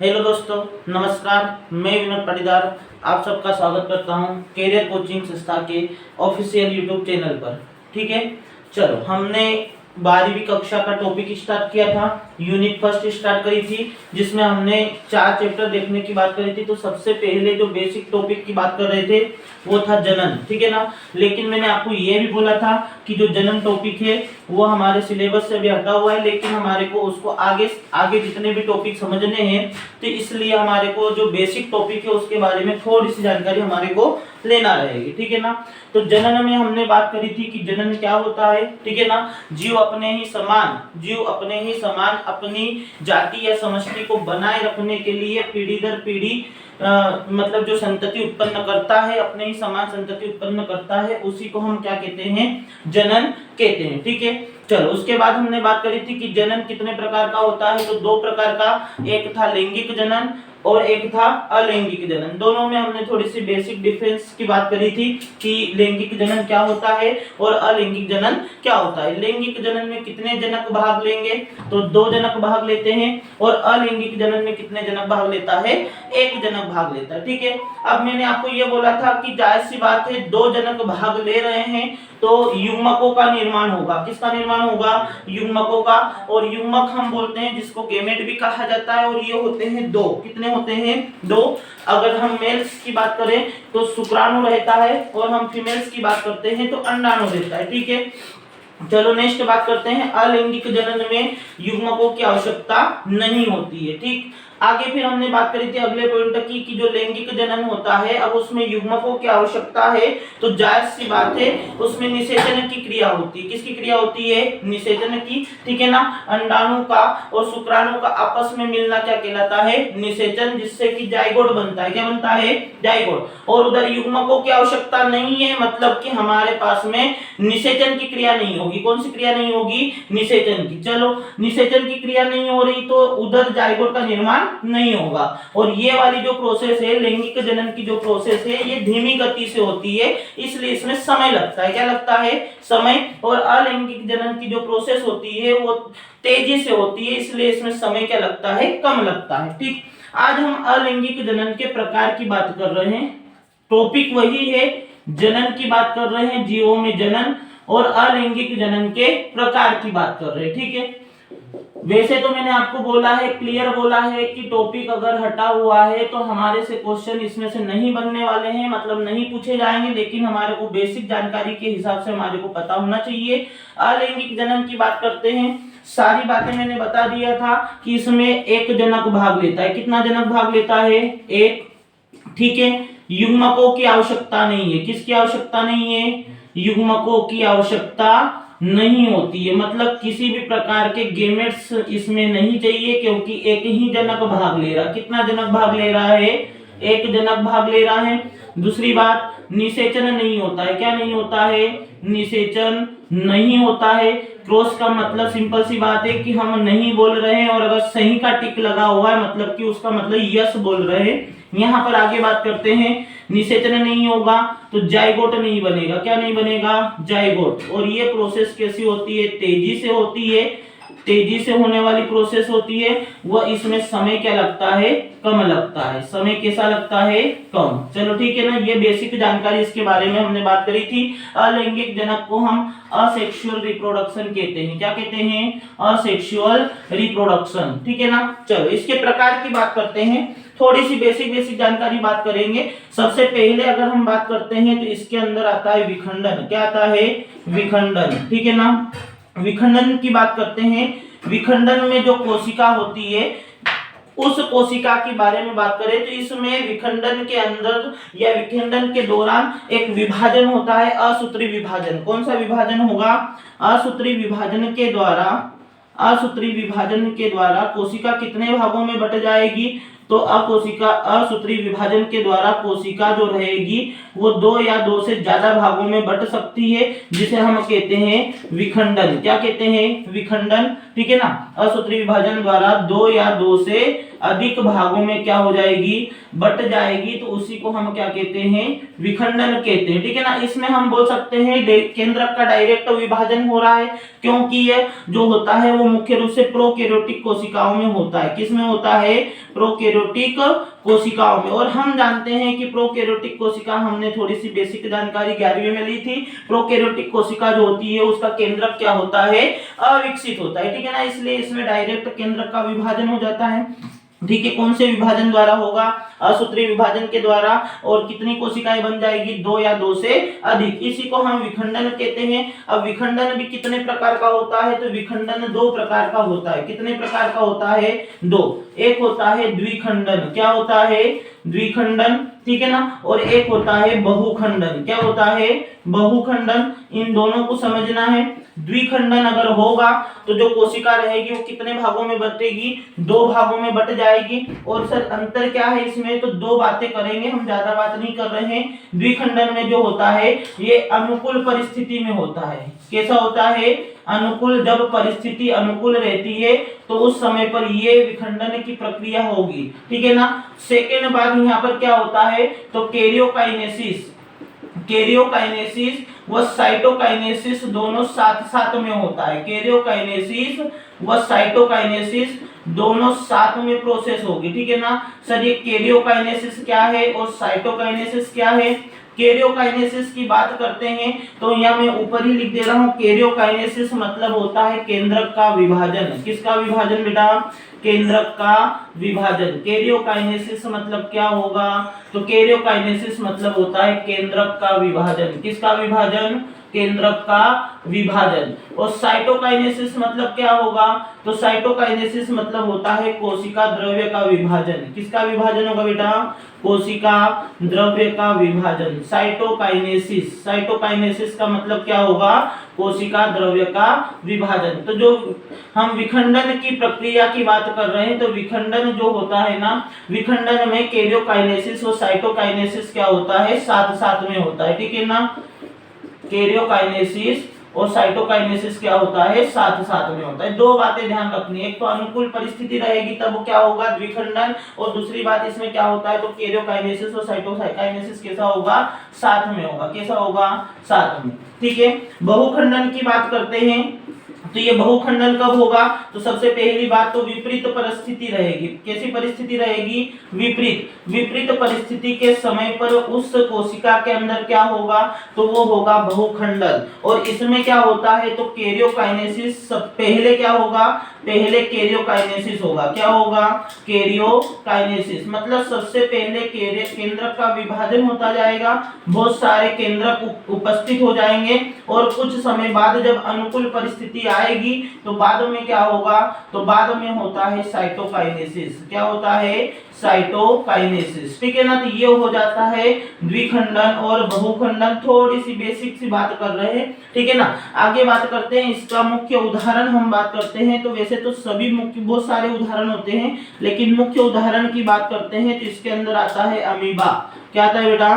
Hello दोस्तों, नमस्कार। मैं विनोद पाटीदार आप सबका स्वागत करता हूं कैरियर कोचिंग संस्था के ऑफिशियल यूट्यूब चैनल पर। ठीक है, चलो हमने 12वीं कक्षा का टॉपिक स्टार्ट किया था, यूनिट फर्स्ट स्टार्ट करी थी, जिसमें हमने 4 चैप्टर देखने की बात करी थी। तो सबसे पहले जो बेसिक टॉपिक की बात कर रहे थे वो था जनन, ठीक है ना। लेकिन मैंने आपको ये भी बोला था कि जो जनन टॉपिक है वो हमारे सिलेबस से भी हटा हुआ है, लेकिन हमारे को उसको आगे आगे जितने भी टॉपिक समझने हैं तो इसलिए हमारे को जो बेसिक टॉपिक है उसके बारे में थोड़ी सी जानकारी हमारे को लेना रहेगी, ठीक है ना। तो जनन में हमने बात करी थी कि जनन क्या होता है, ठीक है ना। जीव अपने ही समान अपनी जाति या समष्टि को बनाए रखने के लिए पीढ़ी दर पीढ़ी मतलब जो संतति उत्पन्न करता है, अपने ही समान संतति उत्पन्न करता है, उसी को हम क्या कहते हैं, जनन कहते हैं, ठीक है। चलो उसके बाद हमने बात करी थी कि जनन कितने प्रकार का होता है। तो 2 प्रकार का, एक था लैंगिक जनन और एक था अलैंगिक जनन। दोनों में हमने थोड़ी सी बेसिक डिफरेंस की बात करी थी कि लैंगिक जनन क्या होता है और अलैंगिक जनन क्या होता है। लैंगिक जनन में कितने जनक भाग लेंगे, तो 2 जनक भाग लेते हैं, और अलैंगिक जनन में कितने जनक भाग लेता है, 1 जनक भाग लेता है, ठीक है। अब मैंने आपको ये बोला था कि जायज सी बात है, 2 जनक भाग ले रहे हैं तो युग्मकों का निर्माण होगा। किसका निर्माण होगा, युग्मकों का। और युग्मक हम बोलते हैं जिसको गैमेट भी कहा जाता है, और ये होते हैं 2। कितने होते हैं, 2। अगर हम मेल्स की बात करें तो शुक्राणु रहता है, और हम फीमेल्स की बात करते हैं तो अंडाणु रहता है, ठीक है। चलो नेक्स्ट बात करते हैं, अलैंगिक जनन में युग्मकों की आवश्यकता नहीं होती है, ठीक। आगे फिर हमने बात करी थी अगले पॉइंट की कि जो लैंगिक जनन होता है, अब उसमें युग्मकों की आवश्यकता है तो जायज सी बात है, उसमें निषेचन की क्रिया होती है। किसकी क्रिया होती है, निषेचन की, ठीक है ना। अंडाणु का और शुक्राणु का आपस में मिलना क्या कहलाता है, निषेचन, जिससे कि जाइगोट बनता है। क्या बनता है, जाइगोट। और उधर युग्मकों की आवश्यकता नहीं है, मतलब कि हमारे पास में निषेचन की क्रिया नहीं होगी। कौन सी क्रिया नहीं होगी, निषेचन की। चलो निषेचन की क्रिया नहीं हो रही तो उधर जाइगोट का निर्माण नहीं होगा। और ये वाली जो प्रोसेस है, लैंगिक जनन की जो प्रोसेस है, ये धीमी गति से होती है, इसलिए इसमें समय लगता है। क्या लगता है, समय। और अलैंगिक जनन की जो प्रोसेस होती है वो तेजी से होती है, इसलिए इसमें समय क्या लगता है, कम लगता है, ठीक। आज हम अलैंगिक जनन के प्रकार की बात कर रहे हैं। टॉपिक वही है, जनन की बात कर रहे हैं, जीवों में जनन, और अलैंगिक जनन के प्रकार की बात कर रहे हैं, ठीक है। वैसे तो मैंने आपको बोला है, क्लियर बोला है कि टॉपिक अगर हटा हुआ है तो हमारे से क्वेश्चन इसमें से नहीं बनने वाले हैं, मतलब नहीं पूछे जाएंगे, लेकिन हमारे को बेसिक जानकारी के हिसाब से हमारे को पता होना चाहिए। अलैंगिक जनन की बात करते हैं, सारी बातें मैंने बता दिया था कि इसमें 1 जनक भाग लेता है। कितना जनक भाग लेता है, 1, ठीक है। युग्मकों की आवश्यकता नहीं है। किसकी आवश्यकता नहीं है, युग्मकों की आवश्यकता नहीं होती है, मतलब किसी भी प्रकार के गैमेट्स इसमें नहीं चाहिए, क्योंकि 1 ही जनक भाग ले रहा। कितना जनक भाग ले रहा है, 1 जनक भाग ले रहा है। दूसरी बात, निषेचन नहीं होता है। क्या नहीं होता है, निषेचन नहीं होता है। क्रॉस का मतलब सिंपल सी बात है कि हम नहीं बोल रहे हैं, और अगर सही का टिक लगा हुआ है मतलब कि उसका मतलब यस बोल रहे हैं। यहाँ पर आगे बात करते हैं, निषेचन नहीं होगा तो जाइगोट नहीं बनेगा। क्या नहीं बनेगा, जाइगोट। और ये प्रोसेस कैसी होती है, तेजी से होती है, तेजी से होने वाली प्रोसेस होती है। वह इसमें समय क्या लगता है, कम लगता है। समय कैसा लगता है, कम। चलो ठीक है ना, ये बेसिक जानकारी इसके बारे में हमने बात करी थी। अलैंगिक जनक को हम असेक्सुअल रिप्रोडक्शन कहते हैं। क्या कहते हैं, असेक्सुअल रिप्रोडक्शन, ठीक है ना। चलो इसके प्रकार की बात करते हैं, थोड़ी सी बेसिक जानकारी बात करेंगे। सबसे पहले अगर हम बात करते हैं तो इसके अंदर आता है विखंडन। क्या आता है, विखंडन, ठीक है ना। विखंडन की बात करते हैं। विखंडन में जो कोशिका होती है, उस कोशिका के बारे में बात करें तो इसमें विखंडन के अंदर या विखंडन के दौरान एक विभाजन होता है, असूत्री विभाजन। कौन सा विभाजन होगा, असूत्री विभाजन के द्वारा कोशिका कितने भागों में बट जाएगी, तो अकोशिका असूत्री विभाजन के द्वारा कोशिका जो रहेगी वो 2 या 2 से ज्यादा भागों में बट सकती है, जिसे हम कहते हैं विखंडन। क्या कहते हैं? विखंडन। ठीक है ना। असूत्री विभाजन द्वारा 2 या 2 से अधिक भागों में क्या हो जाएगी? बट जाएगी, तो उसी को हम क्या कहते हैं? विखंडन कहते हैं। ठीक है ना। इसमें हम बोल सकते हैं केंद्रक का डायरेक्ट विभाजन हो रहा है, क्योंकि ये जो होता है वो मुख्य रूप से प्रोकैरियोटिक कोशिकाओं में होता है। किसमें होता है? प्रोकैरियोटिक कोशिकाओं में। और हम जानते हैं कि प्रोकैरियोटिक कोशिका, हमने थोड़ी सी बेसिक जानकारी 11वीं में ली थी। प्रोकैरियोटिक कोशिका जो होती है उसका केंद्रक क्या होता है? अविकसित होता है। ठीक है ना। इसलिए इसमें डायरेक्ट केंद्रक का विभाजन हो जाता है। ठीक है। कौन से विभाजन द्वारा होगा? असूत्री विभाजन के द्वारा। और कितनी कोशिकाएं बन जाएगी? 2 या 2 से अधिक। इसी को हम विखंडन कहते हैं। अब विखंडन भी कितने प्रकार का होता है? तो विखंडन 2 प्रकार का होता है। कितने प्रकार का होता है? 2। एक होता है द्विखंडन। क्या होता है? द्विखंडन। ठीक है ना। और एक होता है बहुखंडन। क्या होता है? बहुखंडन। इन दोनों को समझना है। द्विखंडन अगर होगा तो जो कोशिका रहेगी वो कितने भागों में बटेगी? 2 भागों में बट जाएगी। और सर अंतर क्या है इसमें? तो 2 बातें करेंगे, हम ज्यादा बात नहीं कर रहे हैं। द्विखंडन में जो होता है ये अनुकूल परिस्थिति में होता है। कैसा होता है? अनुकूल। जब परिस्थिति अनुकूल रहती है तो उस समय पर ये विखंडन की प्रक्रिया होगी। ठीक है ना। सेकेंड बात यहाँ पर क्या होता है? तो कैरियोकाइनेसिस व साइटोकाइनेसिस दोनों साथ साथ में होता है। कैरियोकाइनेसिस व साइटोकाइनेसिस दोनों साथ में प्रोसेस होगी। ठीक है ना। सर ये कैरियोकाइनेसिस क्या है और साइटोकाइनेसिस क्या है? कैरियोकाइनेसिस की बात करते हैं तो यहाँ मैं ऊपर ही लिख दे रहा हूँ। कैरियोकाइनेसिस मतलब होता है केंद्रक का विभाजन। किसका विभाजन बेटा? केंद्रक का विभाजन। कैरियोकाइनेसिस मतलब क्या होगा? तो कैरियोकाइनेसिस मतलब होता है केंद्रक का विभाजन। किसका विभाजन? केंद्रक का विभाजन। और साइटोकाइनेसिस मतलब क्या होगा? तो साइटोकाइनेसिस मतलब होता है कोशिका द्रव्य का विभाजन। किसका विभाजन होगा बेटा? कोशिका द्रव्य का विभाजन। साइटोकाइनेसिस का मतलब क्या होगा? कोशिका द्रव्य का विभाजन। तो जो हम विखंडन की प्रक्रिया की बात कर रहे हैं, तो विखंडन जो होता है ना, विखंडन में कैरियोकाइनेसिस और साइटोकाइनेसिस क्या होता है? साथ साथ में होता है। ठीक है ना। कैरियोकाइनेसिस और साइटोकाइनेसिस क्या होता है? साथ साथ में होता है। 2 बातें ध्यान रखनी है। एक तो अनुकूल परिस्थिति रहेगी तब क्या होगा? द्विखंडन। और दूसरी बात इसमें क्या होता है? तो कैरियोकाइनेसिस और साइटोकाइनेसिस कैसा होगा? साथ में होगा। कैसा होगा? साथ में। ठीक है। बहुखंडन की बात करते हैं तो ये बहुखंडन कब होगा? तो सबसे पहली बात तो विपरीत परिस्थिति रहेगी। कैसी परिस्थिति रहेगी? विपरीत परिस्थिति के समय पर उस कोशिका के अंदर क्या होगा? तो वो होगा बहुखंडन। और इसमें क्या होता है? तो कैरियोकाइनेसिस पहले क्या होगा? पहले कैरियोकाइनेसिस होगा। क्या होगा? कैरियोकाइनेसिस मतलब सबसे पहले केंद्रक का विभाजन होता जाएगा, बहुत सारे केंद्रक उपस्थित हो जाएंगे, और कुछ समय बाद जब अनुकूल परिस्थिति आएगी तो बाद में क्या होगा? तो बाद में होता है साइटोकाइनेसिस। क्या होता है? साइटोकाइनेसिस। ठीक है ना। तो ये हो जाता है द्विखंडन और बहुखंडन। थोड़ी सी बेसिक सी बात कर रहे हैं। ठीक है ना। आगे बात करते हैं इसका मुख्य उदाहरण हम बात करते हैं। तो वैसे तो सभी मुख्य बहुत सारे उदाहरण होते हैं, लेकिन मुख्य उदाहरण की बात करते हैं तो इसके अंदर आता है अमीबा। क्या आता है बेटा?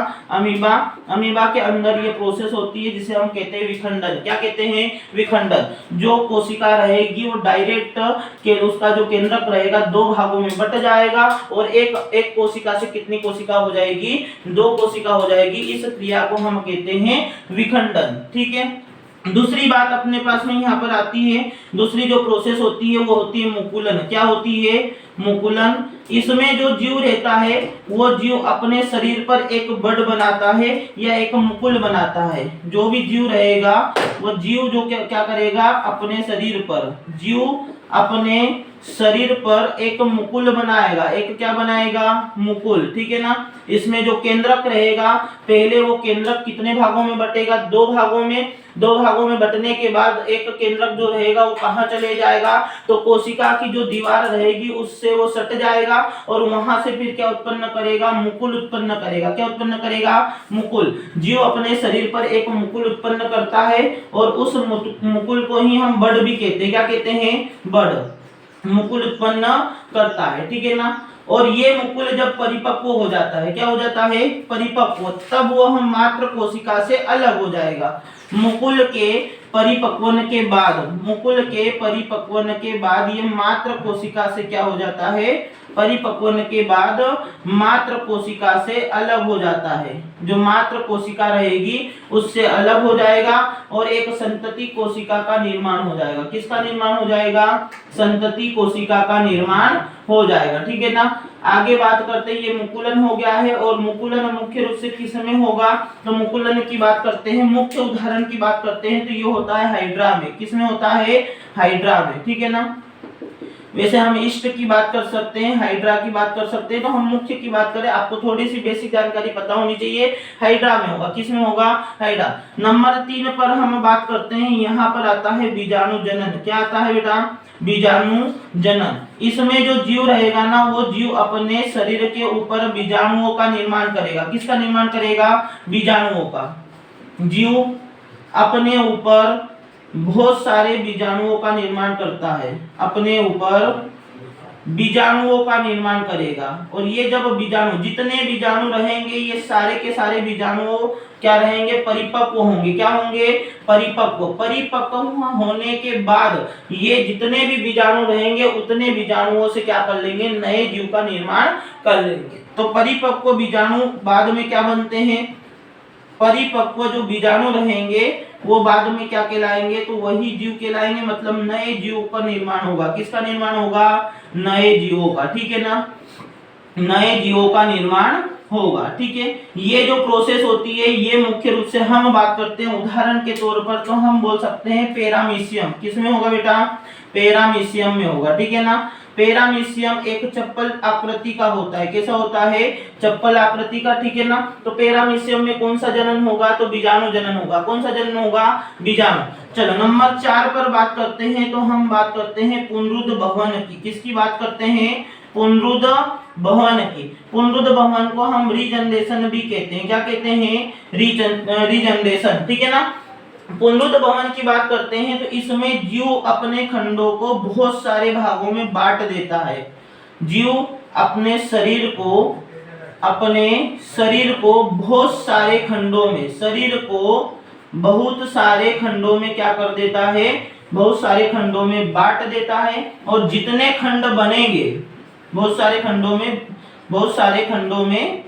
अमीबा के अंदर ये प्रोसेस होती है जिसे हम कहते हैं विखंडन। क्या कहते हैं? विखंडन। जो कोशिका रहेगी वो डायरेक्ट के उसका जो केंद्रक रहेगा 2 भागों में बट जाएगा, और एक कोशिका से कितनी कोशिका हो जाएगी? 2 कोशिका हो जाएगी। इस क्रिया को हम कहते हैं विखंडन। ठीक है। दूसरी बात अपने पास में यहाँ पर आती है, दूसरी जो प्रोसेस होती है वो होती है मुकुलन। क्या होती है? मुकुलन। इसमें जो जीव रहता है वो जीव अपने शरीर पर एक बड बनाता है या एक मुकुल बनाता है। जो भी जीव रहेगा वो जीव जो क्या करेगा? अपने शरीर पर जीव अपने शरीर पर एक मुकुल बनाएगा। एक क्या बनाएगा? मुकुल। ठीक है ना। इसमें जो केंद्रक रहेगा, पहले वो केंद्रक कितने भागों में बटेगा? 2 भागों में। 2 भागों में बटने के बाद एक केंद्रक जो रहेगा वो कहाँ चले जाएगा? तो कोशिका की जो दीवार रहेगी उससे वो सट जाएगा, और वहां से फिर क्या उत्पन्न करेगा? मुकुल उत्पन्न करेगा। क्या उत्पन्न करेगा? मुकुल। जीव अपने शरीर पर एक मुकुल उत्पन्न करता है, और उस मुकुल को ही हम बड भी कहते हैं। क्या कहते हैं? बड। मुकुल उत्पन्न करता है। ठीक है ना। और ये मुकुल जब परिपक्व हो जाता है, क्या हो जाता है, परिपक्व, तब वह मात्र कोशिका से अलग हो जाएगा। मुकुल के परिपक्वन के बाद, मुकुल के परिपक्वन के बाद ये मात्र कोशिका से क्या हो जाता है, परिपक्वन के बाद मात्र कोशिका से अलग हो जाता है। जो मात्र कोशिका रहेगी उससे अलग हो जाएगा और एक संतति कोशिका का निर्माण हो जाएगा। किसका निर्माण हो जाएगा, संतति कोशिका का निर्माण हो जाएगा। ठीक है ना। आगे बात करते हैं, ये मुकुलन हो गया है और मुकुलन मुख्य रूप से किस में होगा, तो मुकुलन की बात करते हैं, मुख्य उदाहरण की बात करते हैं तो ये होता है हाइड्रा में। किसमें होता है, हाइड्रा में। ठीक है ना। वैसे हम ईस्ट की बात कर सकते हैं, हाइड्रा की बात कर सकते हैं, तो हम मुख्य की बात करें, आपको थोड़ी सी बेसिक जानकारी पता होनी चाहिए। हाइड्रा में होगा, किस में होगा, हाइड्रा। नंबर 3 पर हम बात करते हैं, यहाँ पर आता है बीजाणु जनन। क्या आता है बेटा, बीजाणु जनन। इसमें जो जीव रहेगा ना, वो जीव अपने शरीर के ऊपर बीजाणुओं का निर्माण करेगा। किसका निर्माण करेगा, बीजाणुओं का। जीव अपने ऊपर बहुत सारे बीजाणुओं का निर्माण करता है, अपने ऊपर बीजाणुओं का निर्माण करेगा। और ये जब बीजाणु, जितने बीजाणु रहेंगे ये सारे के सारे बीजाणु क्या रहेंगे, परिपक्व होंगे। क्या होंगे, परिपक्व। परिपक्व होने के बाद ये जितने भी बीजाणु रहेंगे उतने बीजाणुओं से क्या कर लेंगे, नए जीव का निर्माण कर लेंगे। तो परिपक्व बीजाणु बाद में क्या बनते हैं, परिपक्व जो बीजाणु रहेंगे वो बाद में क्या कहलाएंगे, तो वही जीव कहलाएंगे, मतलब नए जीवों का निर्माण होगा। किसका निर्माण होगा, नए जीवों का। ठीक है ना, नए जीवों का निर्माण होगा। ठीक है। ये जो प्रोसेस होती है ये मुख्य रूप से हम बात करते हैं उदाहरण के तौर पर, तो हम बोल सकते हैं पैरामीशियम। किसमें होगा बेटा, पैरामीशियम में होगा। ठीक है ना। पैरामीशियम एक चप्पल आकृति का होता है। कैसा होता है, चप्पल आकृति का। ठीक है ना। तो पैरामीशियम में कौन सा जनन होगा, तो बीजाणु जनन होगा। कौन सा जनन होगा, बीजाणु। चलो नंबर 4 पर बात करते हैं, तो हम बात करते हैं पुनरुद्ध भवन की। किसकी बात करते हैं, पुनरुद्ध भवन की। पुनरुद्ध भवन को हम रीजनरेशन भी कहते हैं। क्या कहते हैं, रीजनरेशन। ठीक है ना। पुनरुद्ध भवन की बात करते हैं तो इसमें जीव अपने खंडों को बहुत सारे भागों में बांट देता है। जीव अपने शरीर को बहुत सारे खंडों में, शरीर को बहुत सारे खंडों में क्या कर देता है, बहुत सारे खंडों में बांट देता है। और जितने खंड बनेंगे, बहुत सारे खंडों में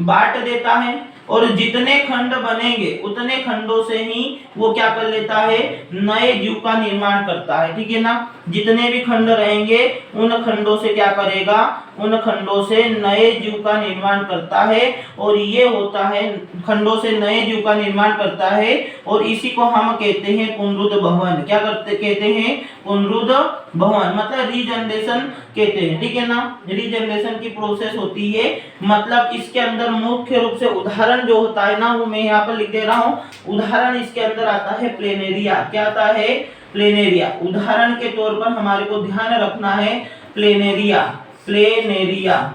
बांट देता है और जितने खंड बनेंगे उतने खंडों से ही वो क्या कर लेता है, नए जीव का निर्माण करता है। ठीक है ना। जितने भी खंड रहेंगे उन खंडों से क्या करेगा, उन खंडों से नए जीव का निर्माण करता है। और ये होता है, खंडों से नए जीव का निर्माण करता है और इसी को हम कहते हैं पुनरुद्ध भवन। क्या कहते हैं, पुनरुद्ध भवन, मतलब रीजनरेशन कहते हैं। ठीक है ना। रीजनरेशन की प्रोसेस होती है, मतलब इसके अंदर मुख्य रूप से उदाहरण जो होता है ना, वो मैं यहाँ पर लिख दे रहा हूँ। उदाहरण इसके अंदर आता है प्लेनेरिया। क्या आता है, प्लेनेरिया। उदाहरण के तौर पर हमारे को ध्यान रखना है प्लेनेरिया। प्लेनेरिया,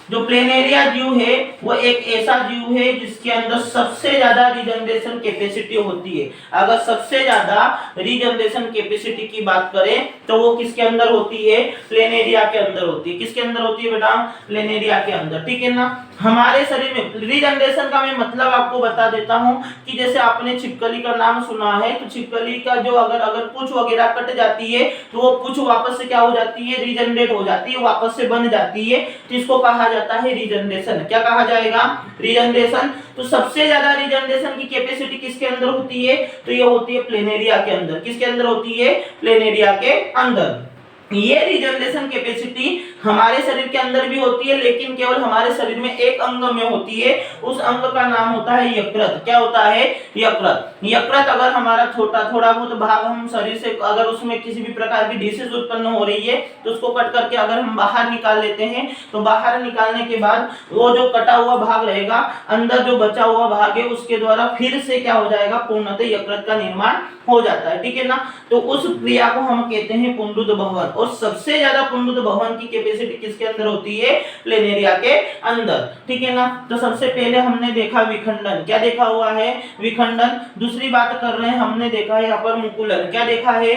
जो प्लेनेरिया जीव है वो एक ऐसा जीव है जिसके अंदर सबसे ज्यादा रीजनरेशन कैपेसिटी होती है। अगर सबसे ज्यादा रीजनरेशन कैपेसिटी की बात करें तो वो किसके अंदर होती है, प्लेनेरिया के अंदर होती है। किसके अंदर होती है बेटा, प्लेनेरिया के अंदर। ठीक है ना। हमारे शरीर में रीजनरेशन का मैं मतलब आपको बता देता हूं कि जैसे आपने छिपकली का नाम सुना है, तो छिपकली का जो अगर पूंछ वगैरह कट जाती है तो वो पूंछ वापस से क्या हो जाती है, रीजनरेट हो जाती है, वापस से बन जाती है। तो इसको कहा जाता है रीजनरेशन। क्या कहा जाएगा, रीजनरेशन। तो सबसे ज्यादा रीजनरेशन की कैपेसिटी किसके अंदर होती है, तो ये होती है प्लेनेरिया के अंदर। किसके अंदर होती है, प्लेनेरिया के अंदर। ये रीजनरेशन कैपेसिटी हमारे शरीर के अंदर भी होती है, लेकिन केवल हमारे शरीर में एक अंग में होती है। उस अंग का नाम होता है यकृत। क्या होता है, यकृत। यकृत अगर हमारा थोड़ा बहुत भाग हम शरीर से, अगर उसमें किसी भी प्रकार की डिसीज उत्पन्न हो रही है तो उसको कट करके अगर हम बाहर निकाल लेते हैं, तो बाहर निकालने के बाद वो जो कटा हुआ भाग रहेगा, अंदर जो बचा हुआ भाग है उसके द्वारा फिर से क्या हो जाएगा, पूर्णतः यकृत का निर्माण हो जाता है। ठीक है ना। तो उस क्रिया को हम कहते हैं पुनरुद्ध भवन। और सबसे ज्यादा पुनरुद्ध भवन की कैपेसिटी किसके अंदर होती है, प्लेनेरिया के अंदर। ठीक है ना। तो सबसे पहले हमने देखा विखंडन। क्या देखा हुआ है, विखंडन। दूसरी बात कर रहे हैं, हमने देखा है यहाँ पर मुकुलन। क्या देखा है,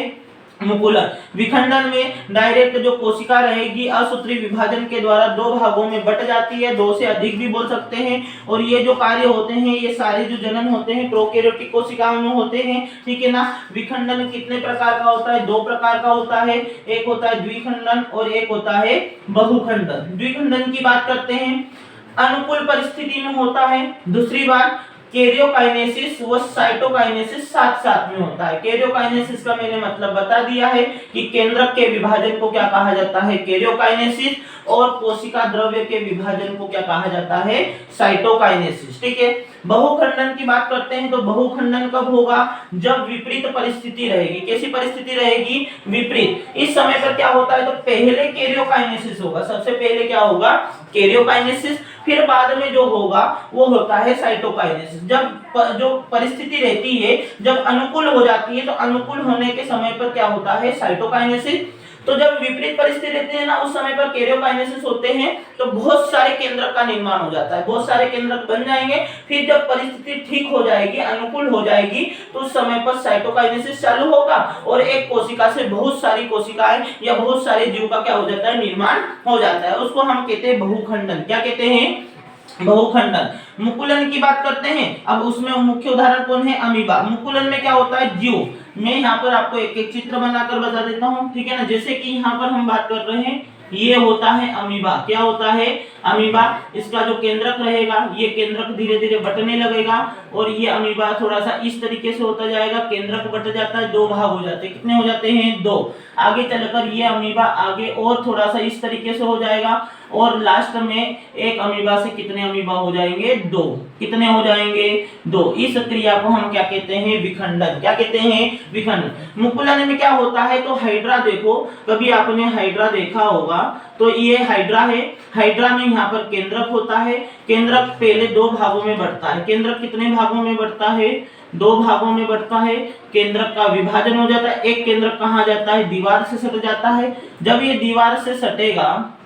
मुकुलन। विखंडन में डायरेक्ट जो कोशिका रहेगी असूत्री विभाजन के द्वारा दो भागों में बट जाती है, दो से अधिक भी बोल सकते हैं। और ये जो कार्य होते हैं ये सारे जो जनन होते हैं प्रोकैरियोटिक कोशिकाओं में होते हैं, ठीक है ना। विखंडन कितने प्रकार का होता है? 2 प्रकार का होता है, एक होता है द्विखंडन और एक होता है बहुखंडन। द्विखंडन की बात करते हैं, अनुकूल परिस्थिति में होता है। दूसरी बात, कैरियोकाइनेसिस व साइटोकाइनेसिस साथ साथ में होता है। कैरियोकाइनेसिस का मैंने मतलब बता दिया है कि केंद्रक के विभाजन को क्या कहा जाता है? कैरियोकाइनेसिस। और कोशिका द्रव्य के विभाजन को क्या कहा जाता है? साइटोकाइनेसिस, ठीक है। बहुखंडन की बात करते हैं तो बहुखंडन कब होगा? जब विपरीत परिस्थिति रहेगी। कैसी परिस्थिति रहेगी? विपरीत। इस समय पर क्या होता है? तो पहले कैरियोकाइनेसिस होगा, सबसे पहले क्या होगा? कैरियोकाइनेसिस, फिर बाद में जो होगा वो होता है साइटोकाइनेसिस। जब जो परिस्थिति रहती है जब अनुकूल हो जाती है तो अनुकूल होने के समय पर क्या होता है? साइटोकाइनेसिस। तो जब विपरीत परिस्थिति रहती है ना उस समय पर कैरियोकाइनेसिस होते हैं तो बहुत सारे केंद्रक का निर्माण हो जाता है, बहुत सारे केंद्रक बन जाएंगे। फिर जब परिस्थिति ठीक हो जाएगी, अनुकूल हो जाएगी, तो उस समय पर साइटोकाइनेसिस चालू होगा और एक कोशिका से बहुत सारी कोशिकाएं या बहुत सारे जीव का क्या हो जाता है? निर्माण हो जाता है। उसको हम कहते हैं बहुखंडन। क्या कहते हैं? बहुखंडन। मुकुलन की बात करते हैं, अब उसमें मुख्य उदाहरण कौन है? अमीबा। मुकुलन में क्या होता है? जीव। मैं यहाँ पर आपको एक एक चित्र बनाकर बता देता हूँ, ठीक है ना। जैसे कि यहाँ पर हम बात कर रहे हैं, ये होता है अमीबा। क्या होता है? अमीबा। इसका जो केंद्रक रहेगा ये केंद्रक धीरे धीरे बटने लगेगा और ये अमीबा थोड़ा सा इस तरीके से होता जाएगा, केंद्रक बट जाता है, 2 भाग हो जाते हैं। कितने हो जाते हैं? 2। आगे चलकर ये अमीबा आगे और थोड़ा सा इस तरीके से हो जाएगा और लास्ट में एक अमीबा से कितने अमीबा हो जाएंगे? 2। कितने हो जाएंगे? 2। इस क्रिया को हम क्या कहते हैं? विखंडन। क्या कहते हैं? विखंडन। मुकुलन में क्या होता है? तो हाइड्रा देखो, कभी आपने हाइड्रा देखा होगा तो ये हाइड्रा है। हाइड्रा में यहाँ पर केंद्रक होता है। केंद्रक पहले 2 भागों में बढ़ता है। केंद्रक कितने भागों में बढ़ता है? 2 भागों में बढ़ता है। केंद्रक का विभाजन हो जाता है। एक केंद्रक कहाँ जाता है? दीवार से सट जाता है। जब ये दीवार से सटेगा,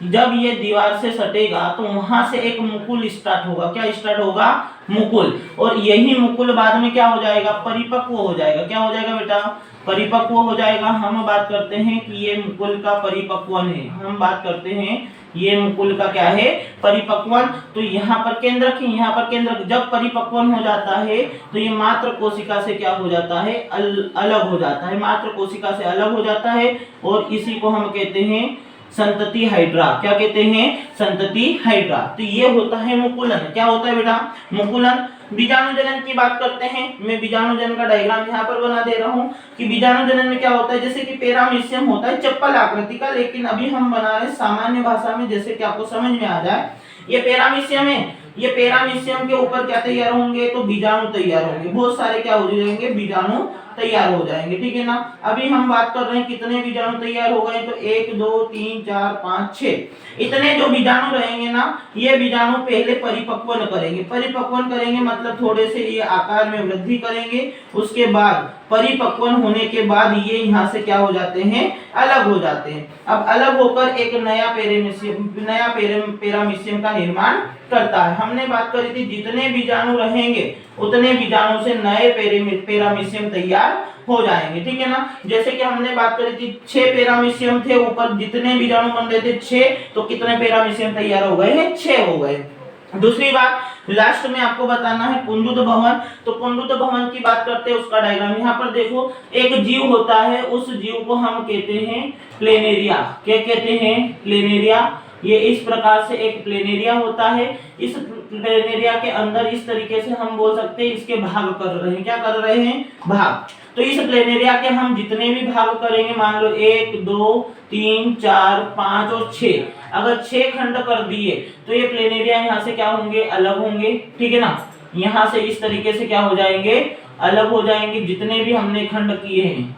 जब ये दीवार से सटेगा तो वहां से एक मुकुल स्टार्ट होगा। क्या स्टार्ट होगा? मुकुल। और यही मुकुल बाद में क्या हो जाएगा? परिपक्व हो जाएगा। क्या हो जाएगा बेटा? परिपक्व हो जाएगा। हम बात करते हैं कि ये मुकुल का परिपक्वन है। हम बात करते हैं ये मुकुल का क्या है? परिपक्वन। तो यहाँ पर केंद्रक है, यहाँ पर केंद्रक जब परिपक्वन हो जाता है तो ये मात्र कोशिका से क्या हो जाता है? अलग हो जाता है। मात्र कोशिका से अलग हो जाता है और इसी को हम कहते हैं संतति हाइड्रा। क्या कहते हैं? संतति हाइड्रा। तो ये होता है मुकुलन। क्या होता है बेटा? मुकुलन। बीजाणुजनन की बात करते हैं, मैं बीजाणुजनन का डायग्राम यहाँ पर बना दे रहा हूँ कि बीजाणुजनन में क्या होता है। जैसे कि पैरामीशियम होता है चप्पल आकृति का, लेकिन अभी हम बना रहे हैं सामान्य भाषा में जैसे कि आपको समझ में आ जाए। ये पैरामीशियम है, ये पैरामीशियम के ऊपर क्या तैयार होंगे? तो बीजाणु तैयार होंगे। बहुत सारे क्या हो जाएंगे? बीजाणु तैयार हो जाएंगे, ठीक है ना। अभी हम बात कर रहे हैं कितने बीजाणु तैयार हो गए? तो 1 2 3 4 5 6 इतने जो बीजाणु रहेंगे ना, ये बीजाणु पहले परिपक्वन करेंगे। परिपक्वन करेंगे मतलब थोड़े से ये आकार में वृद्धि करेंगे। उसके बाद परिपक्वन होने के बाद ये यहाँ से क्या हो जाते हैं? अलग हो जाते हैं। अब अलग होकर एक नया पैरामीशियम का निर्माण करता है। हमने बात करी थी जितने बीजाणु रहेंगे उतने बीजाणु से नए पैरामीशियम तैयार हो जाएंगे, ठीक है ना। जैसे कि हमने बात करी थी 6 पैरामीशियम थे, ऊपर जितने बीजाणु बन रहे थे 6, तो कितने पैरामीशियम तैयार हो गए हैं? 6 हो गए। दूसरी बात लास्ट में आपको बताना है पुंडुद भवन। तो पुंडुद भवन की बात करते हैं, उसका डायग्राम यहाँ पर देखो। एक जीव होता है, उस जीव को हम कहते हैं प्लेनेरिया। क्या कहते हैं? प्लेनेरिया। ये इस प्रकार से एक प्लेनेरिया होता है। इस प्लेनेरिया के अंदर इस तरीके से हम बोल सकते हैं इसके भाग कर रहे हैं। क्या कर रहे हैं? भाग। तो इस प्लेनेरिया के हम जितने भी भाग करेंगे, मान लो 1 2 3 4 5 और 6, अगर 6 खंड कर दिए तो ये प्लेनेरिया यहाँ से क्या होंगे? अलग होंगे, ठीक है ना। यहाँ से इस तरीके से क्या हो जाएंगे? अलग हो जाएंगे। जितने भी हमने खंड किए हैं,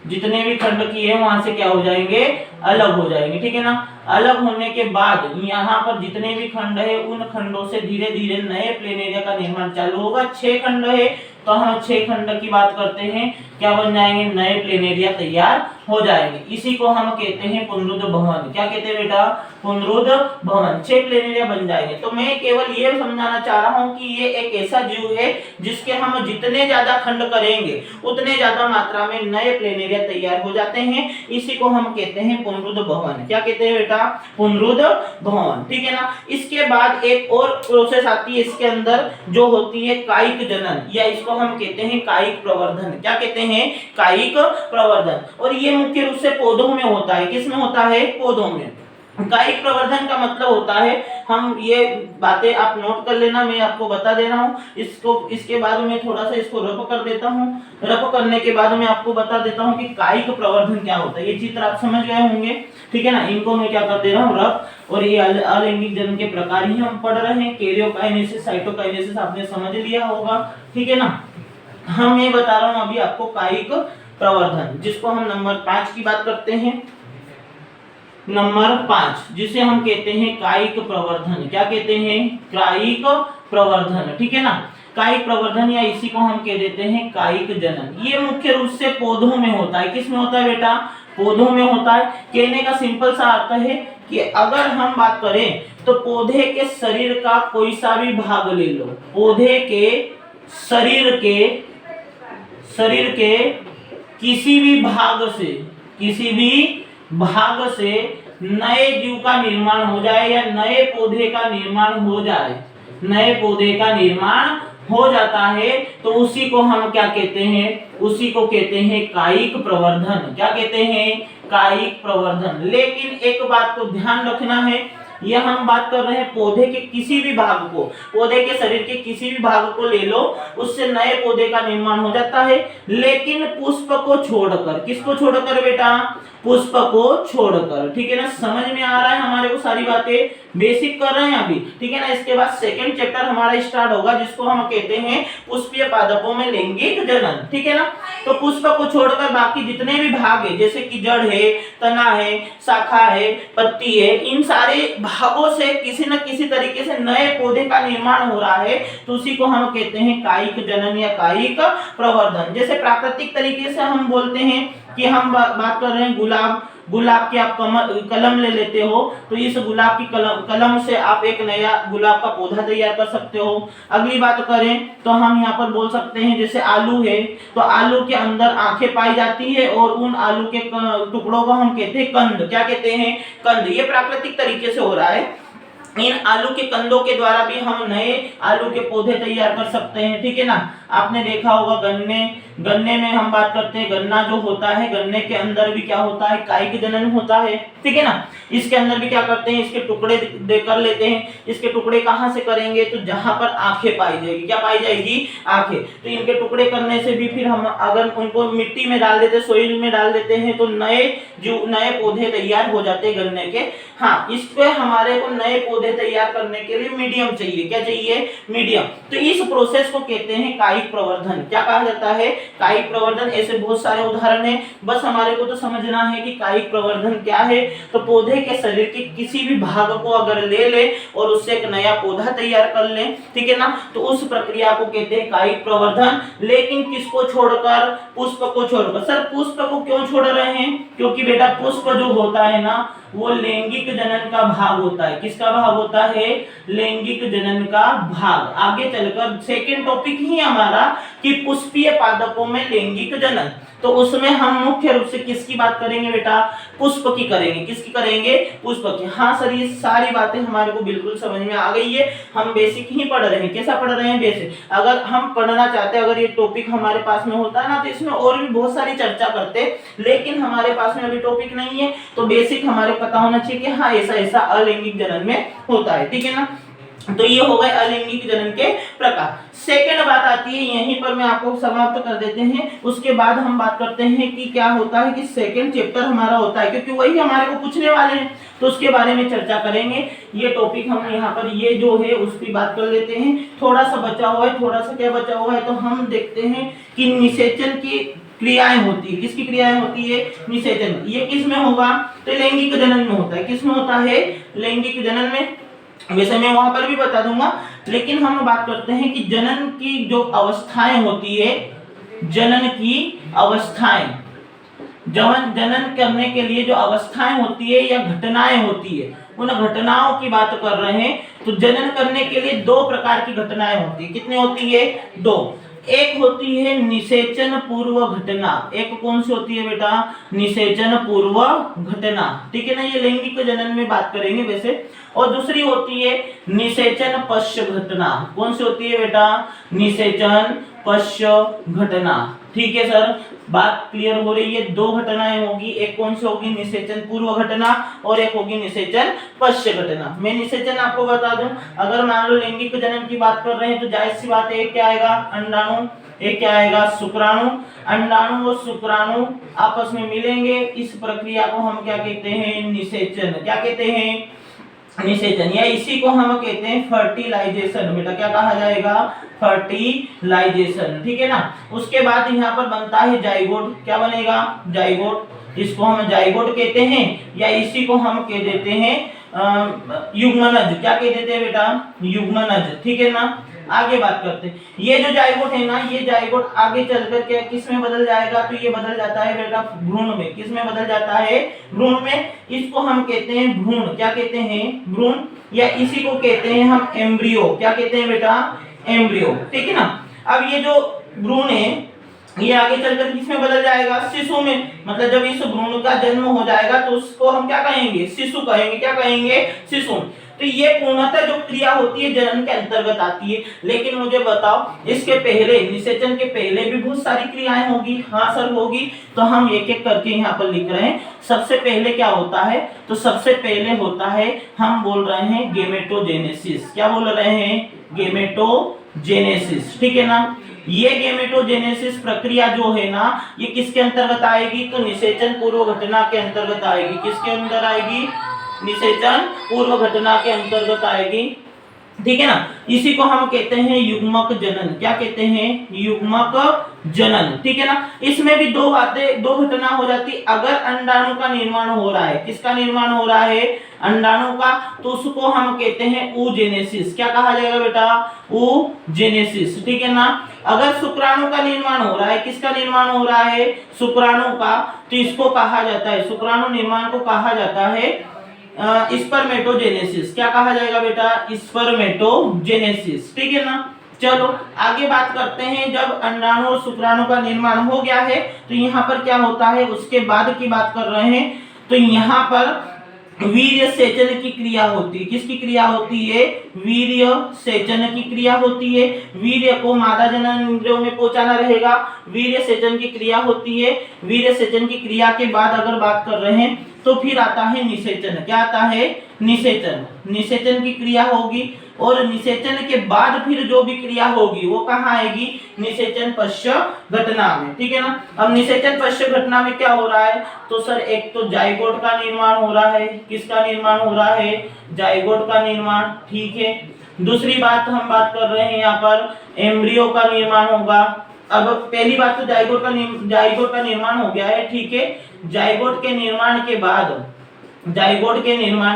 जितने भी खंड किए हैं वहां से क्या हो जाएंगे? अलग हो जाएंगे, ठीक है ना। अलग होने के बाद यहाँ पर जितने भी खंड है उन खंडों से धीरे धीरे नए प्लेनेरिया का निर्माण चालू होगा। 6 खंड है तो हम 6 खंड की बात करते हैं, क्या बन जाएंगे? नए प्लेनेरिया तैयार हो जाएंगे। इसी को हम कहते हैं पुनरुद्ध भवन। क्या कहते हैं बेटा? पुनरुद्ध भवन। 6 प्लेनेरिया बन जाएंगे। तो मैं केवल ये समझाना चाह रहा हूं कि ये एक ऐसा जीव है जिसके हम जितने ज्यादा खंड करेंगे उतने ज्यादा मात्रा में नए प्लेनेरिया तैयार हो जाते हैं। इसी को हम कहते हैं पुनरुद्ध भवन। क्या कहते हैं बेटा? पुनरुद्ध भवन। ठीक है ना। इसके बाद एक और प्रोसेस आती है इसके अंदर जो होती है कायिक जनन, या इसको हम कहते हैं कायिक प्रवर्धन। क्या कहते हैं? कायिक प्रवर्धन। और ये मुख्य रूप से पौधों में होता है। किसमें होता है? पौधों में। कायिक प्रवर्धन का मतलब होता है, हम ये बातें आप नोट कर लेना, मैं आपको बता दे रहा हूँ इसको। इसके बाद मैं थोड़ा सा इसको रफ कर देता हूँ। रफ करने के बाद मैं आपको बता देता हूँ कि कायिक प्रवर्धन क्या होता है। ये चित्र आप समझ गए होंगे, ठीक है ना। इनको मैं क्या कर दे रहा हूँ? रफ। और ये अलैंगिक जनन के प्रकार ही हम पढ़ रहे हैं। कैरियोकाइनेसिस, साइटोकाइनेसिस आपने समझ लिया होगा, ठीक है ना। हम ये बता रहा हूँ अभी आपको कायिक प्रवर्धन, जिसको हम नंबर 5 की बात करते हैं। नंबर 5 जिसे हम कहते हैं कायिक प्रवर्धन। क्या कहते हैं? कायिक प्रवर्धन, ठीक है ना। कायिक प्रवर्धन या इसी को हम कह देते हैं कायिक जनन। ये मुख्य रूप से पौधों में होता है। किस में होता है बेटा? पौधों में होता है। कहने का सिंपल सा अर्थ है कि अगर हम बात करें तो पौधे के शरीर का कोई सा भी भाग ले लो, पौधे के शरीर के किसी भी भाग से नए जीव का निर्माण हो जाए या नए पौधे का निर्माण हो जाए, नए पौधे का निर्माण हो जाता है, तो उसी को हम क्या कहते हैं? उसी को कहते हैं कायिक प्रवर्धन। क्या कहते हैं? कायिक प्रवर्धन। लेकिन एक बात को ध्यान रखना है, यह हम बात कर रहे हैं पौधे के किसी भी भाग को, पौधे के शरीर के किसी भी भाग को ले लो, उससे नए पौधे का निर्माण हो जाता है। लेकिन पुष्प को छोड़कर, किसको छोड़कर बेटा? पुष्प को छोड़कर, ठीक है ना। समझ में आ रहा है हमारे को सारी बातें? बेसिक कर रहे हैं अभी, ठीक है ना। इसके बाद सेकंड चैप्टर हमारा स्टार्ट होगा जिसको हम कहते हैं पुष्पीय पादपों में लैंगिक जनन, ठीक है ना। तो पुष्प को छोड़कर बाकी जितने भी भाग है, जैसे कि जड़ है, तना है, शाखा है, पत्ती है, इन सारे भागों से किसी न किसी तरीके से नए पौधे का निर्माण हो रहा है, तो उसी को हम कहते हैं कायिक जनन या कायिक प्रवर्धन। जैसे प्राकृतिक तरीके से हम बोलते हैं कि हम बात कर रहे हैं गुलाब की आप कलम ले लेते हो, तो इस गुलाब की कलम से आप एक नया गुलाब का पौधा तैयार कर सकते हो। अगली बात करें तो हम यहाँ पर बोल सकते हैं जैसे आलू है, तो आलू के अंदर आंखें पाई जाती है और उन आलू के टुकड़ों को हम कहते हैं कंद। क्या कहते हैं? कंद। ये प्राकृतिक तरीके से हो रहा है। इन आलू के कंदों के द्वारा भी हम नए आलू के पौधे तैयार कर सकते हैं, ठीक है ना। आपने देखा होगा गन्ने में हम बात करते हैं, गन्ना जो होता है, गन्ने के अंदर भी क्या होता है? कायिक जनन होता है, ठीक है ना। इसके अंदर भी क्या करते हैं? इसके टुकड़े कर लेते हैं। इसके टुकड़े कहाँ से करेंगे? तो जहां पर आंखें पाई जाएगी। क्या पाई जाएगी? आंखें। तो इनके टुकड़े करने से भी फिर हम अगर उनको मिट्टी में डाल देते, सोइल में डाल देते हैं, तो नए पौधे तैयार हो जाते हैं गन्ने के। हाँ, इस पे हमारे को नए पौधे तैयार करने के लिए मीडियम चाहिए। क्या चाहिए? मीडियम। तो इस प्रोसेस को कहते हैं कायिक प्रवर्धन। क्या कहा जाता है? कायिक प्रवर्धन। ऐसे बहुत सारे उदाहरण हैं, बस हमारे को तो समझना है कि कायिक प्रवर्धन क्या है। तो पौधे के शरीर के किसी भी भाग को अगर ले और उससे एक नया पौधा तैयार कर ले, ठीक है ना, तो उस प्रक्रिया को कहते हैं कायिक प्रवर्धन। लेकिन किसको छोड़कर? पुष्प को छोड़कर। सर पुष्प को क्यों छोड़ रहे हैं? क्योंकि बेटा पुष्प जो होता है ना, वो लैंगिक जनन का भाग होता है। किसका भाग होता है? लैंगिक जनन का भाग। आगे चलकर सेकंड टॉपिक ही हमारा कि पुष्पीय पादपों में लैंगिक जनन, तो उसमें हम मुख्य रूप से किसकी बात करेंगे बेटा? पुष्प की करेंगे। किसकी करेंगे? पुष्प की। हाँ सर, ये सारी बातें हमारे को बिल्कुल समझ में आ गई है। हम बेसिक ही पढ़ रहे हैं। कैसा पढ़ रहे हैं? बेसिक। अगर हम पढ़ना चाहते, अगर ये टॉपिक हमारे पास में होता है ना, तो इसमें और भी बहुत सारी चर्चा करते, लेकिन हमारे पास में अभी टॉपिक नहीं है, तो बेसिक हमारे पता होना चाहिए कि हाँ ऐसा अलैंगिक जनन में होता है, ठीक है ना। तो ये हो गए अलैंगिक जनन के प्रकार। सेकंड बात आती है, यहीं पर मैं आपको समाप्त कर देते हैं। उसके बाद हम बात करते हैं कि क्या होता है कि सेकंड चैप्टर हमारा होता है, क्योंकि वही हमारे को पूछने वाले हैं, तो उसके बारे में चर्चा करेंगे। ये टॉपिक हम यहाँ पर ये जो है उसकी बात कर लेते हैं। थोड़ा सा बचा हुआ है, थोड़ा सा क्या बचा हुआ है, तो हम देखते हैं कि निषेचन की क्रियाएं होती है। किसकी क्रियाएं होती है? निषेचन। ये किस में होगा? तो लैंगिक जनन में होता है। किस में होता है? लैंगिक जनन में। वैसे मैं वहां पर भी बता दूंगा, लेकिन हम बात करते हैं कि जनन की जो अवस्थाएं होती है, जनन की अवस्थाएं, जनन करने के लिए जो अवस्थाएं होती है या घटनाएं होती है, उन घटनाओं की बात कर रहे हैं। तो जनन करने के लिए दो प्रकार की घटनाएं होती है। कितनी होती है? दो। एक होती है निषेचन पूर्व घटना। एक कौन सी होती है बेटा? निषेचन पूर्व घटना, ठीक है ना, ये लैंगिक जनन में बात करेंगे वैसे। और दूसरी होती है निषेचन पश्च घटना। कौन सी होती है बेटा? निषेचन पश्च घटना, ठीक है सर, बात क्लियर हो रही है। दो घटनाएं होगी, एक कौन सी होगी? निषेचन पूर्व घटना, और एक होगी निषेचन पश्च घटना। मैं निषेचन आपको बता दूं, अगर मान लो लैंगिक जनन की बात कर रहे हैं तो जाहिर सी बात है, एक क्या आएगा? अंडाणु, एक क्या आएगा? शुक्राणु। अंडाणु और शुक्राणु आपस में मिलेंगे, इस प्रक्रिया को हम क्या कहते हैं? निषेचन। क्या कहते हैं? निषेचन, या इसी को हम कहते हैं फर्टिलाइजेशन। बेटा क्या कहा जाएगा? फर्टिलाइजेशन, ठीक है ना। उसके बाद यहाँ पर बनता है जाइगोट। क्या बनेगा? जाइगोट। इसको हम जाइगोट कहते हैं, या इसी को हम कह देते हैं युग्मनज। क्या कह देते हैं बेटा? युग्मनज, ठीक है ना। आगे बात करते हैं, ये जो जाइगोट है ना, ये जाइगोट आगे चलकर के किस में बदल जाएगा? तो ये बदल जाता है बेटा भ्रूण में। किस में बदल जाता है? भ्रूण में। इसको हम कहते हैं भ्रूण। क्या कहते हैं? भ्रूण, या इसी को कहते हैं हम एम्ब्रियो। क्या कहते हैं बेटा? एम्ब्रियो, ठीक है ना। अब ये जो भ्रूण है ये आगे चलकर किसमें बदल जाएगा? शिशु में। मतलब जब इस भ्रूण का जन्म हो जाएगा तो उसको हम क्या कहेंगे? शिशु कहेंगे। क्या कहेंगे? शिशु। तो ये पूर्णतः जो क्रिया होती है जनन के अंतर्गत आती है। लेकिन मुझे बताओ, इसके पहले, निषेचन के पहले भी बहुत सारी क्रियाएं होगी। हाँ सर होगी। तो हम एक एक करके यहाँ पर लिख रहे हैं। सबसे पहले क्या होता है? तो सबसे पहले होता है, हम बोल रहे हैं गेमेटोजेनेसिस। क्या बोल रहे हैं? गेमेटोजेनेसिस, ठीक है ना। ये गेमेटोजेनेसिस प्रक्रिया जो है ना, ये किसके अंतर्गत आएगी? तो निषेचन पूर्व घटना के अंतर्गत आएगी। किसके अंदर आएगी? निषेचन पूर्व घटना के अंतर्गत आएगी, ठीक है ना। इसी को हम कहते हैं युग्मक जनन। क्या कहते हैं? युग्मक जनन, ठीक है ना। इसमें भी दो बातें, दो घटना हो जाती। अगर अंडाणु का निर्माण हो रहा है, किसका निर्माण हो रहा है? अंडाणु का, तो उसको हम कहते हैं oogenesis। क्या कहा जाएगा बेटा? oogenesis, ठीक है ना। अगर शुक्राणु का निर्माण हो रहा है, किसका निर्माण हो रहा है? शुक्राणु का, तो इसको कहा जाता है, शुक्राणु निर्माण को कहा जाता है स्पर्मेटोजेनेसिस। क्या कहा जाएगा बेटा? स्पर्मेटोजेनेसिस, ठीक है ना। चलो आगे बात करते हैं। जब अंडाणु और शुक्राणु का निर्माण हो गया है तो यहाँ पर क्या होता है, उसके बाद की बात कर रहे हैं। तो यहाँ पर वीर्य सेचन की क्रिया होती है। किसकी क्रिया होती है? वीर्य सेचन की क्रिया होती है। वीर्य को मादा जनन इंद्रियों में पहुंचाना रहेगा, वीर्य सेचन की क्रिया होती है। वीर्य सेचन की क्रिया के बाद अगर बात कर रहे हैं तो फिर आता है निषेचन। क्या आता है? निषेचन। निषेचन की क्रिया होगी, और निषेचन के बाद फिर जो भी क्रिया होगी वो कहाँ आएगी? निषेचन पश्च घटना में, ठीक है ना। अब निषेचन पश्च घटना में क्या हो रहा है? तो सर एक तो जाइगोट का निर्माण हो रहा है। किसका निर्माण हो रहा है? जाइगोट का निर्माण, ठीक है। दूसरी बात हम बात कर रहे हैं यहाँ पर एम्ब्रियो का निर्माण होगा। अब पहली बात तो जाइगोट का निर्माण हो गया है, ठीक है। जाइगोट के निर्माण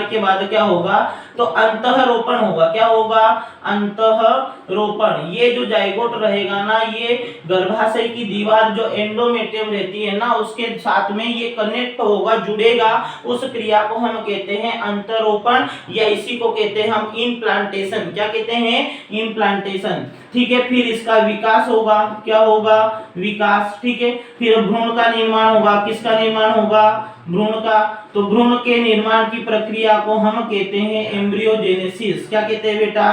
के बाद क्या होगा? तो अंतःरोपण होगा। क्या होगा? अंतःरोपण। ये जो जाइगोट रहेगा ना, ये गर्भाशय की दीवार जो एंडोमेट्रियम रहती है ना, उसके साथ में ये कनेक्ट होगा, जुड़ेगा। उस क्रिया को हम कहते हैं अंतःरोपण, या इसी को कहते हैं हम इम्प्लांटेशन। क्या कहते हैं? इम्प्लांटेशन, ठीक है। फिर इसका विकास होगा। क्या होगा? विकास, ठीक है। फिर भ्रूण का निर्माण होगा। किसका निर्माण होगा? भ्रूण का। तो भ्रूण के निर्माण की प्रक्रिया को हम कहते हैं एम्ब्रियोजेनेसिस। क्या कहते हैं बेटा?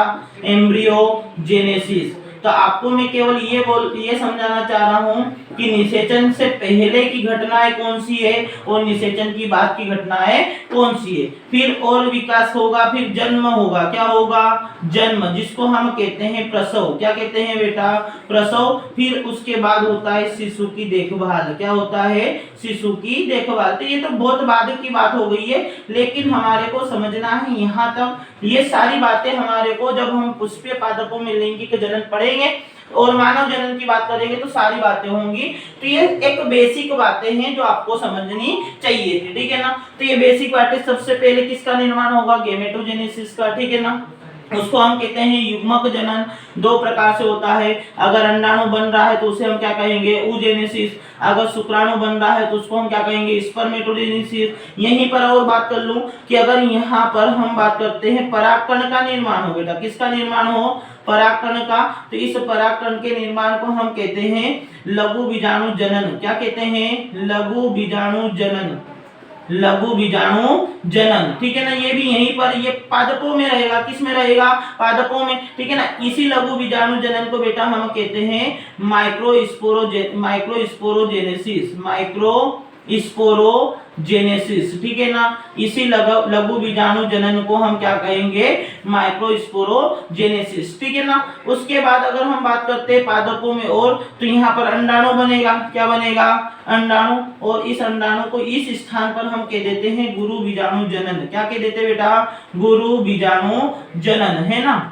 एम्ब्रियोजेनेसिस। तो आपको मैं केवल ये समझाना चाह रहा हूँ कि निषेचन से पहले की घटनाएं कौन सी है और निषेचन की बाद की घटनाएं कौन सी है। फिर और विकास होगा, फिर जन्म होगा। क्या होगा? जन्म, जिसको हम कहते हैं प्रसव। क्या कहते हैं बेटा? प्रसव। फिर उसके बाद होता है शिशु की देखभाल। क्या होता है? शिशु की देखभाल। तो ये तो बहुत बाद की बात हो गई है, लेकिन हमारे को समझना है यहाँ तक। ये सारी बातें हमारे को जब हम पुष्पीय पादपों में लैंगिक जनन पढ़ेंगे और मानव जनन की बात करेंगे तो सारी बातें होंगी। तो ये एक बेसिक बातें हैं जो आपको समझनी चाहिए थी, ठीक है ना। तो ये बेसिक बातें, सबसे पहले किसका निर्माण होगा? गेमेटोजेनेसिस का, ठीक है ना। उसको हम कहते हैं युग्मक जनन। दो प्रकार से होता है, अगर अंडाणु बन रहा है तो उसे हम क्या कहेंगे, oogenesis। अगर शुक्राणु बन रहा है तो उसको हम क्या कहेंगे, स्पर्मेटोजेनेसिस। यहीं पर और बात कर लूं कि अगर यहाँ पर हम बात करते हैं परागकण का निर्माण हो, बेटा किसका निर्माण हो, परागकण का, तो इस परागकण के निर्माण को हम कहते हैं लघु बीजाणु जनन। क्या कहते हैं, लघु बीजाणु जनन, लघु बीजाणु जनन। ठीक है ना, ये भी यहीं पर ये पादपों में रहेगा, किस में रहेगा, पादपों में। ठीक है ना, इसी लघु बीजाणु जनन को बेटा हम कहते हैं माइक्रोस्पोरोजेनेसिस, माइक्रोस्पोरोजेनेसिस। ठीक है ना, इसी लघु बीजाणु जनन को हम क्या कहेंगे, माइक्रोस्पोरोजेनेसिस। ठीक है ना, उसके बाद अगर हम बात करते हैं पादपों में और, तो यहाँ पर अंडाणु बनेगा, क्या बनेगा, अंडाणु। और इस अंडाणु को इस स्थान पर हम कह देते हैं गुरु बीजाणु जनन। क्या कह देते हैं बेटा, गुरु बीजाणु जनन, है ना।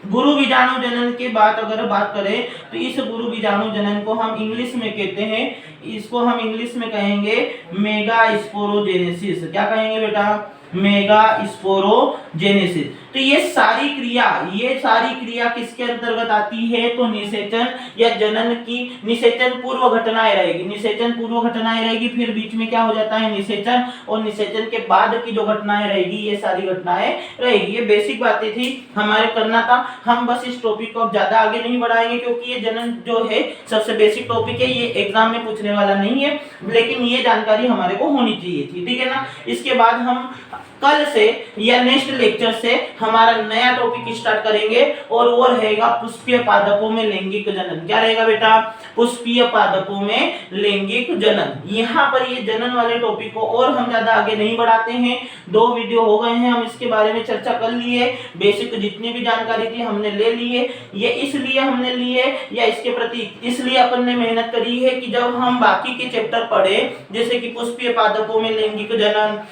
गुरु बीजाणु जनन की बात अगर बात करें तो इस गुरु बीजाणु जनन को हम इंग्लिश में कहते हैं, इसको हम इंग्लिश में कहेंगे मेगा स्पोरोजेनेसिस। क्या कहेंगे बेटा, मेगा स्पोरोजेनेसिस। तो ये सारी क्रिया किसके अंतर्गत आती है, तो निषेचन या जनन की निषेचन पूर्व घटनाएं रहेगी, निषेचन पूर्व घटनाएं रहेगी, फिर बीच में क्या हो जाता है निषेचन, और निषेचन के बाद की जो घटनाएं रहेगी ये सारी घटनाएं रहेगी। ये बेसिक बातें थी हमारे करना था, हम बस इस टॉपिक को अब ज्यादा आगे नहीं बढ़ाएंगे क्योंकि ये जनन जो है सबसे बेसिक टॉपिक है, ये एग्जाम में पूछने वाला नहीं है, लेकिन ये जानकारी हमारे को होनी चाहिए थी। ठीक है ना, इसके बाद हम कल से या नेक्स्ट लेक्चर से हमारा नया टॉपिक स्टार्ट करेंगे और वो रहेगा पुष्पीय पादपों में लैंगिक जनन। क्या रहेगा बेटा, पुष्पीय पादपों में लैंगिक जनन। यहाँ पर ये जनन वाले टॉपिक को और हम ज्यादा आगे नहीं बढ़ाते हैं, 2 वीडियो हो गए हैं, हम इसके बारे में चर्चा कर लिए, बेसिक जितनी भी जानकारी थी हमने ले लिए। ये इसलिए हमने लिए या इसके प्रति इसलिए अपन ने मेहनत करी है कि जब हम बाकी के चैप्टर पढ़े, जैसे कि पुष्पीय पादपों में लैंगिक जनन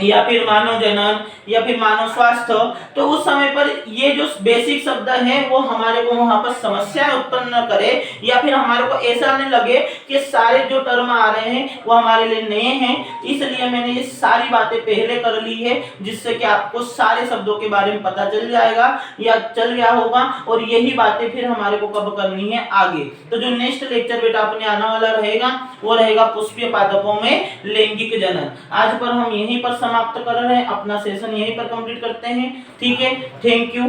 या फिर मानव जनन या फिर मानव स्वास्थ्य, तो उस समय पर ये जो बेसिक शब्द है वो हमारे को वहां पर समस्या उत्पन्न न करे, या फिर हमारे को ऐसा नहीं लगे कि सारे जो टर्म आ रहे हैं वो हमारे लिए नए हैं। इसलिए मैंने ये सारी बातें पहले कर ली है, जिससे कि आपको सारे शब्दों के बारे में पता चल जाएगा या चल गया होगा, और यही बातें फिर हमारे को कब करनी है, आगे। तो जो नेक्स्ट लेक्चर बेटा अपने आने वाला रहेगा वो रहेगा पुष्पीय पादपों में लैंगिक जनन। आज पर हम यहीं पर समाप्त कर रहे हैं, अपना सेशन यहीं पर कंप्लीट करते हैं। ठीक है, थैंक यू।